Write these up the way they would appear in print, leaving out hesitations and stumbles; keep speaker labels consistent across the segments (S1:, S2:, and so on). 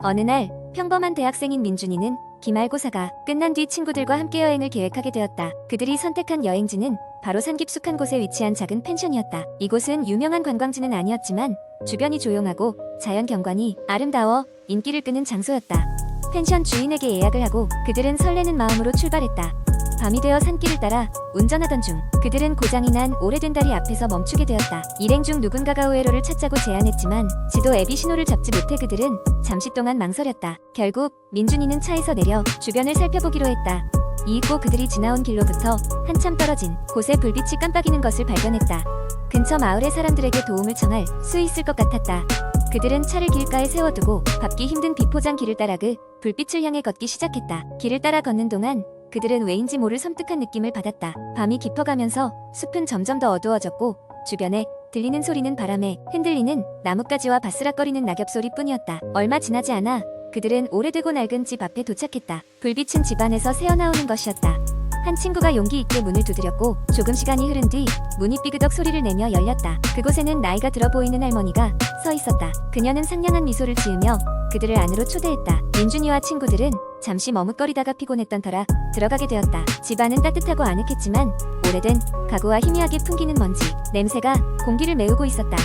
S1: 어느 날 평범한 대학생인 민준이는 기말고사가 끝난 뒤 친구들과 함께 여행을 계획하게 되었다. 그들이 선택한 여행지는 바로 산 깊숙한 곳에 위치한 작은 펜션이었다. 이곳은 유명한 관광지는 아니었지만 주변이 조용하고 자연 경관이 아름다워 인기를 끄는 장소였다. 펜션 주인에게 예약을 하고 그들은 설레는 마음으로 출발했다. 밤이 되어 산길을 따라 운전하던 중 그들은 고장이 난 오래된 다리 앞에서 멈추게 되었다. 일행 중 누군가가 우회로를 찾자고 제안했지만 지도 앱이 신호를 잡지 못해 그들은 잠시 동안 망설였다. 결국 민준이는 차에서 내려 주변을 살펴보기로 했다. 이윽고 그들이 지나온 길로부터 한참 떨어진 곳에 불빛이 깜빡이는 것을 발견했다. 근처 마을의 사람들에게 도움을 청할 수 있을 것 같았다. 그들은 차를 길가에 세워두고 밟기 힘든 비포장 길을 따라 그 불빛을 향해 걷기 시작했다. 길을 따라 걷는 동안 그들은 왜인지 모를 섬뜩한 느낌을 받았다. 밤이 깊어가면서 숲은 점점 더 어두워졌고 주변에 들리는 소리는 바람에 흔들리는 나뭇가지와 바스락거리는 낙엽소리뿐이었다. 얼마 지나지 않아 그들은 오래되고 낡은 집 앞에 도착했다. 불빛은 집 안에서 새어나오는 것이었다. 한 친구가 용기 있게 문을 두드렸고 조금 시간이 흐른 뒤 문이 삐그덕 소리를 내며 열렸다. 그곳에는 나이가 들어 보이는 할머니가 서 있었다. 그녀는 상냥한 미소를 지으며 그들을 안으로 초대했다. 민준이와 친구들은 잠시 머뭇거리다가 피곤했던 터라 들어가게 되었다. 집안은 따뜻하고 아늑했지만 오래된 가구와 희미하게 풍기는 먼지, 냄새가 공기를 메우고 있었다.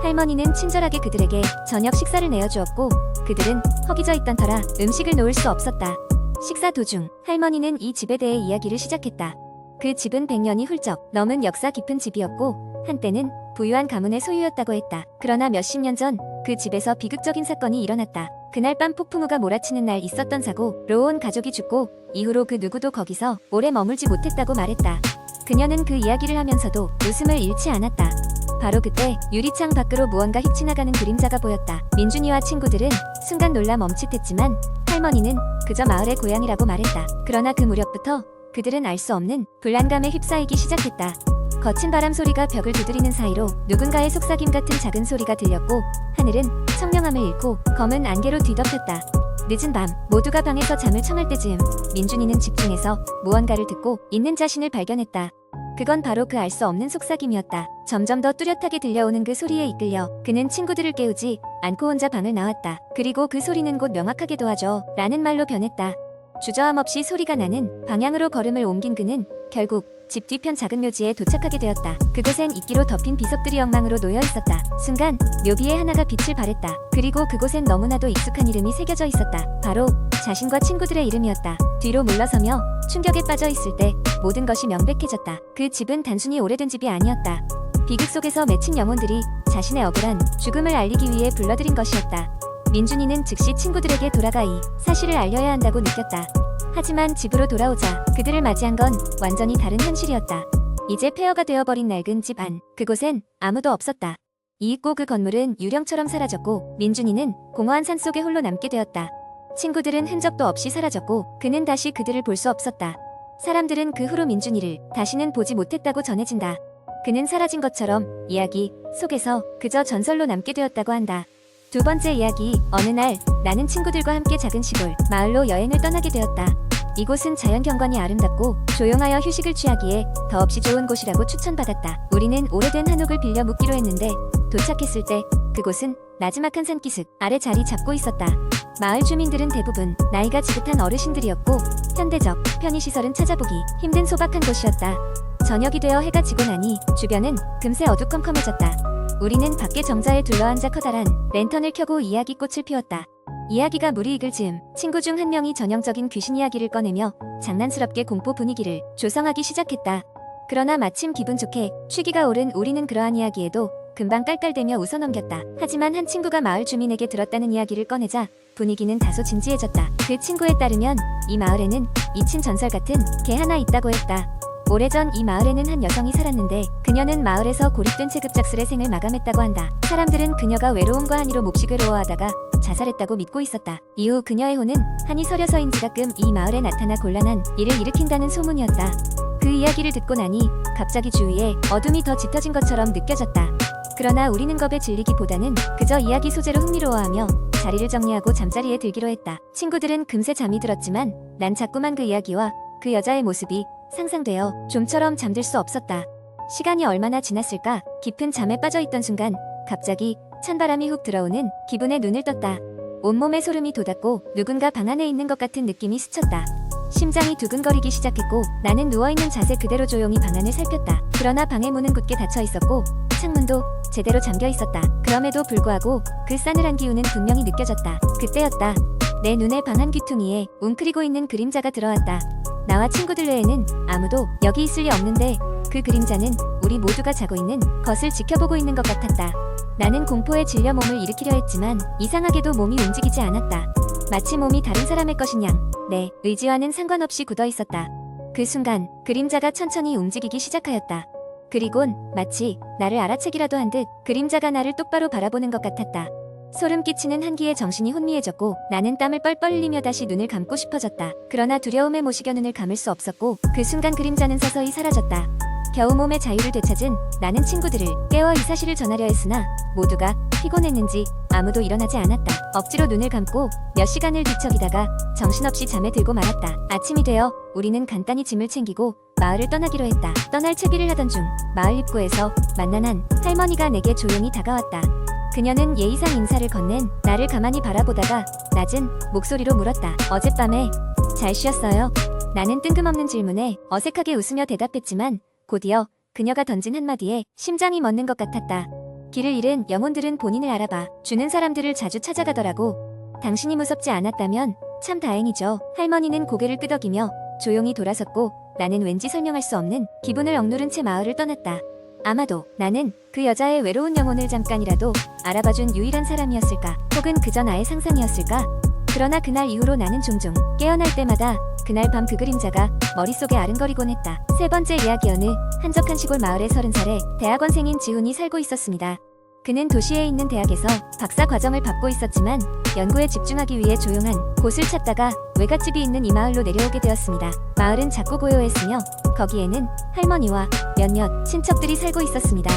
S1: 할머니는 친절하게 그들에게 저녁 식사를 내어주었고 그들은 허기져 있던 터라 음식을 놓을 수 없었다. 식사 도중 할머니는 이 집에 대해 이야기를 시작했다. 그 집은 100년이 훌쩍 넘은 역사 깊은 집이었고 한때는 부유한 가문의 소유였다고 했다. 그러나 몇십 년 전 그 집에서 비극적인 사건이 일어났다. 그날 밤 폭풍우가 몰아치는 날 있었던 사고로 온 가족이 죽고 이후로 그 누구도 거기서 오래 머물지 못했다고 말했다. 그녀는 그 이야기를 하면서도 웃음을 잃지 않았다. 바로 그때 유리창 밖으로 무언가 휙 지나가는 그림자가 보였다. 민준이와 친구들은 순간 놀라 멈칫했지만 할머니는 그저 마을의 고양이라고 말했다. 그러나 그 무렵부터 그들은 알 수 없는 불안감에 휩싸이기 시작했다. 거친 바람 소리가 벽을 두드리는 사이로 누군가의 속삭임 같은 작은 소리가 들렸고 하늘은 청명함을 잃고 검은 안개로 뒤덮였다. 늦은 밤 모두가 방에서 잠을 청할 때쯤 민준이는 집중해서 무언가를 듣고 있는 자신을 발견했다. 그건 바로 그 알 수 없는 속삭임이었다. 점점 더 뚜렷하게 들려오는 그 소리에 이끌려 그는 친구들을 깨우지 않고 혼자 방을 나왔다. 그리고 그 소리는 곧 명확하게 도와줘 라는 말로 변했다. 주저함 없이 소리가 나는 방향으로 걸음을 옮긴 그는 결국 집 뒤편 작은 묘지에 도착하게 되었다. 그곳엔 이끼로 덮인 비석들이 엉망으로 놓여 있었다. 순간 묘비에 하나가 빛을 발했다. 그리고 그곳엔 너무나도 익숙한 이름이 새겨져 있었다. 바로 자신과 친구들의 이름이었다. 뒤로 물러서며 충격에 빠져 있을 때 모든 것이 명백해졌다. 그 집은 단순히 오래된 집이 아니었다. 비극 속에서 맺힌 영혼들이 자신의 억울한 죽음을 알리기 위해 불러들인 것이었다. 민준이는 즉시 친구들에게 돌아가 이 사실을 알려야 한다고 느꼈다. 하지만 집으로 돌아오자 그들을 맞이한 건 완전히 다른 현실이었다. 이제 폐허가 되어버린 낡은 집 안, 그곳엔 아무도 없었다. 이윽고 그 건물은 유령처럼 사라졌고 민준이는 공허한 산속에 홀로 남게 되었다. 친구들은 흔적도 없이 사라졌고 그는 다시 그들을 볼 수 없었다. 사람들은 그 후로 민준이를 다시는 보지 못했다고 전해진다. 그는 사라진 것처럼 이야기 속에서 그저 전설로 남게 되었다고 한다. 두 번째 이야기, 어느 날 나는 친구들과 함께 작은 시골 마을로 여행을 떠나게 되었다. 이곳은 자연 경관이 아름답고 조용하여 휴식을 취하기에 더없이 좋은 곳이라고 추천받았다. 우리는 오래된 한옥을 빌려 묵기로 했는데 도착했을 때 그곳은 나지막한 산기슭 아래 자리 잡고 있었다. 마을 주민들은 대부분 나이가 지긋한 어르신들이었고 현대적 편의시설은 찾아보기 힘든 소박한 곳이었다. 저녁이 되어 해가 지고 나니 주변은 금세 어두컴컴해졌다. 우리는 밖에 정자에 둘러앉아 커다란 랜턴을 켜고 이야기꽃을 피웠다. 이야기가 무리 익을 즈음 친구 중 한 명이 전형적인 귀신 이야기를 꺼내며 장난스럽게 공포 분위기를 조성하기 시작했다. 그러나 마침 기분 좋게 취기가 오른 우리는 그러한 이야기에도 금방 깔깔대며 웃어넘겼다. 하지만 한 친구가 마을 주민에게 들었다는 이야기를 꺼내자 분위기는 다소 진지해졌다. 그 친구에 따르면 이 마을에는 잊힌 전설 같은 개 하나 있다고 했다. 오래전 이 마을에는 한 여성이 살았는데 그녀는 마을에서 고립된 채 급작스레 생을 마감했다고 한다. 사람들은 그녀가 외로움과 한이로 몹시 괴로워하다가 자살했다고 믿고 있었다. 이후 그녀의 혼은 한이 서려서인지 가끔 이 마을에 나타나 곤란한 일을 일으킨다는 소문이었다. 그 이야기를 듣고 나니 갑자기 주위에 어둠이 더 짙어진 것처럼 느껴졌다. 그러나 우리는 겁에 질리기보다는 그저 이야기 소재로 흥미로워하며 자리를 정리하고 잠자리에 들기로 했다. 친구들은 금세 잠이 들었지만 난 자꾸만 그 이야기와 그 여자의 모습이 상상되어 좀처럼 잠들 수 없었다. 시간이 얼마나 지났을까? 깊은 잠에 빠져있던 순간 갑자기 찬바람이 훅 들어오는 기분에 눈을 떴다. 온몸에 소름이 돋았고 누군가 방 안에 있는 것 같은 느낌이 스쳤다. 심장이 두근거리기 시작했고 나는 누워있는 자세 그대로 조용히 방 안을 살폈다. 그러나 방의 문은 굳게 닫혀 있었고 창문도 제대로 잠겨 있었다. 그럼에도 불구하고 그 싸늘한 기운은 분명히 느껴졌다. 그때였다. 내 눈에 방안 귀퉁이에 웅크리고 있는 그림자가 들어왔다. 나와 친구들 외에는 아무도 여기 있을 리 없는데 그 그림자는 우리 모두가 자고 있는 것을 지켜보고 있는 것 같았다. 나는 공포에 질려 몸을 일으키려 했지만 이상하게도 몸이 움직이지 않았다. 마치 몸이 다른 사람의 것인 양 내 의지와는 상관없이 굳어 있었다. 그 순간 그림자가 천천히 움직이기 시작하였다. 그리곤 마치 나를 알아채기라도 한 듯 그림자가 나를 똑바로 바라보는 것 같았다. 소름 끼치는 한기에 정신이 혼미해졌고 나는 땀을 뻘뻘 흘리며 다시 눈을 감고 싶어졌다. 그러나 두려움에 모시겨 눈을 감을 수 없었고 그 순간 그림자는 서서히 사라졌다. 겨우 몸의 자유를 되찾은 나는 친구들을 깨워 이 사실을 전하려 했으나 모두가 피곤했는지 아무도 일어나지 않았다. 억지로 눈을 감고 몇 시간을 뒤척이다가 정신없이 잠에 들고 말았다. 아침이 되어 우리는 간단히 짐을 챙기고 마을을 떠나기로 했다. 떠날 채비를 하던 중 마을 입구에서 만난 한 할머니가 내게 조용히 다가왔다. 그녀는 예의상 인사를 건넨 나를 가만히 바라보다가 낮은 목소리로 물었다. 어젯밤에 잘 쉬었어요? 나는 뜬금없는 질문에 어색하게 웃으며 대답했지만 곧이어 그녀가 던진 한마디에 심장이 멎는 것 같았다. 길을 잃은 영혼들은 본인을 알아봐 주는 사람들을 자주 찾아가더라고. 당신이 무섭지 않았다면 참 다행이죠. 할머니는 고개를 끄덕이며 조용히 돌아섰고 나는 왠지 설명할 수 없는 기분을 억누른 채 마을을 떠났다. 아마도 나는 그 여자의 외로운 영혼을 잠깐이라도 알아봐준 유일한 사람이었을까? 혹은 그저 나의 상상이었을까? 그러나 그날 이후로 나는 종종 깨어날 때마다 그날 밤 그 그림자가 머릿속에 아른거리곤 했다. 세 번째 이야기. 어느 한적한 시골 마을에 30살의 대학원생인 지훈이 살고 있었습니다. 그는 도시에 있는 대학에서 박사 과정을 밟고 있었지만 연구에 집중하기 위해 조용한 곳을 찾다가 외갓집이 있는 이 마을로 내려오게 되었습니다. 마을은 작고 고요했으며 거기에는 할머니와 몇몇 친척들이 살고 있었습니다.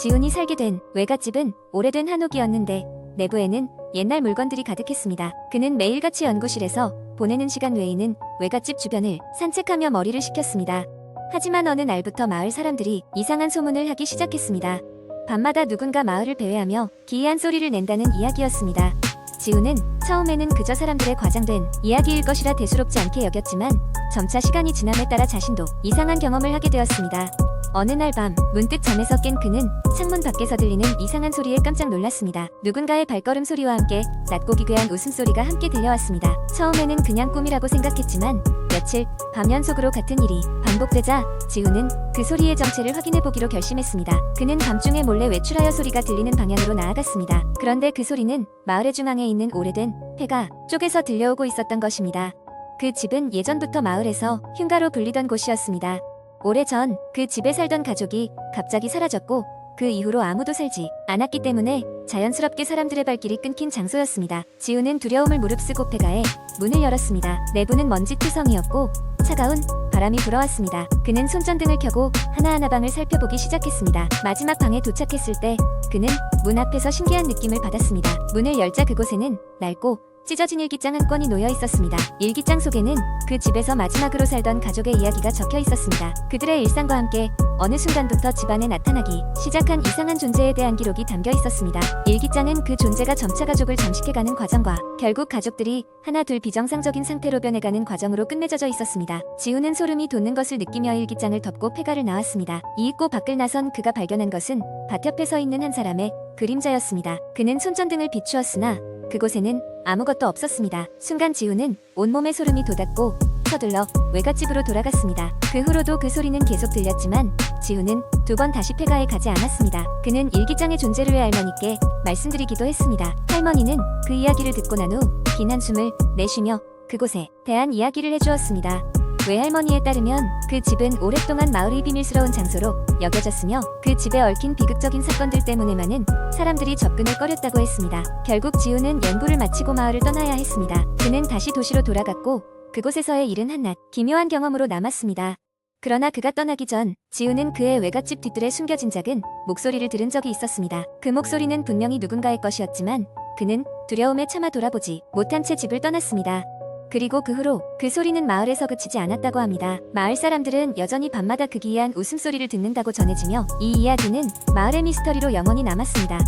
S1: 지훈이 살게 된 외갓집은 오래된 한옥이었는데 내부에는 옛날 물건들이 가득했습니다. 그는 매일같이 연구실에서 보내는 시간 외에는 외갓집 주변을 산책하며 머리를 식혔습니다. 하지만 어느 날부터 마을 사람들이 이상한 소문을 하기 시작했습니다. 밤마다 누군가 마을을 배회하며 기이한 소리를 낸다는 이야기였습니다. 지훈은 처음에는 그저 사람들의 과장된 이야기일 것이라 대수롭지 않게 여겼지만 점차 시간이 지남에 따라 자신도 이상한 경험을 하게 되었습니다. 어느 날 밤 문득 잠에서 깬 그는 창문 밖에서 들리는 이상한 소리에 깜짝 놀랐습니다. 누군가의 발걸음 소리와 함께 낮고 기괴한 웃음소리가 함께 들려왔습니다. 처음에는 그냥 꿈이라고 생각했지만 며칠 밤 연속으로 같은 일이 반복되자 지훈은 그 소리의 정체를 확인해보기로 결심했습니다. 그는 밤중에 몰래 외출하여 소리가 들리는 방향으로 나아갔습니다. 그런데 그 소리는 마을의 중앙에 있는 오래된 폐가 쪽에서 들려오고 있었던 것입니다. 그 집은 예전부터 마을에서 흉가로 불리던 곳이었습니다. 오래전 그 집에 살던 가족이 갑자기 사라졌고 그 이후로 아무도 살지 않았기 때문에 자연스럽게 사람들의 발길이 끊긴 장소였습니다. 지훈은 두려움을 무릅쓰고 폐가에 문을 열었습니다. 내부는 먼지투성이었고 차가운 바람이 불어왔습니다. 그는 손전등을 켜고 하나하나 방을 살펴보기 시작했습니다. 마지막 방에 도착했을 때 그는 문 앞에서 신기한 느낌을 받았습니다. 문을 열자 그곳에는 낡고 찢어진 일기장 한 권이 놓여 있었습니다. 일기장 속에는 그 집에서 마지막으로 살던 가족의 이야기가 적혀 있었습니다. 그들의 일상과 함께 어느 순간부터 집안에 나타나기 시작한 이상한 존재에 대한 기록이 담겨 있었습니다. 일기장은 그 존재가 점차 가족을 잠식해가는 과정과 결국 가족들이 하나둘 비정상적인 상태로 변해가는 과정으로 끝맺어져 있었습니다. 지훈은 소름이 돋는 것을 느끼며 일기장을 덮고 폐가를 나왔습니다. 이윽고 밖을 나선 그가 발견한 것은 밭 옆에 서 있는 한 사람의 그림자였습니다. 그는 손전등을 비추었으나 그곳에는 아무것도 없었습니다. 순간 지훈은 온몸에 소름이 돋았고 서둘러 외갓집으로 돌아갔습니다. 그 후로도 그 소리는 계속 들렸지만 지훈은 두 번 다시 폐가에 가지 않았습니다. 그는 일기장의 존재를 외할머니께 말씀드리기도 했습니다. 할머니는 그 이야기를 듣고 난 후 긴 한숨을 내쉬며 그곳에 대한 이야기를 해주었습니다. 외할머니에 따르면 그 집은 오랫동안 마을의 비밀스러운 장소로 여겨졌으며 그 집에 얽힌 비극적인 사건들 때문에 많은 사람들이 접근을 꺼렸다고 했습니다. 결국 지훈은 연구를 마치고 마을을 떠나야 했습니다. 그는 다시 도시로 돌아갔고 그곳에서의 일은 한낱 기묘한 경험으로 남았습니다. 그러나 그가 떠나기 전 지훈은 그의 외갓집 뒤뜰에 숨겨진 작은 목소리를 들은 적이 있었습니다. 그 목소리는 분명히 누군가의 것이었지만 그는 두려움에 차마 돌아보지 못한 채 집을 떠났습니다. 그리고 그 후로 그 소리는 마을에서 그치지 않았다고 합니다. 마을 사람들은 여전히 밤마다 그 기이한 웃음소리를 듣는다고 전해지며 이 이야기는 마을의 미스터리로 영원히 남았습니다.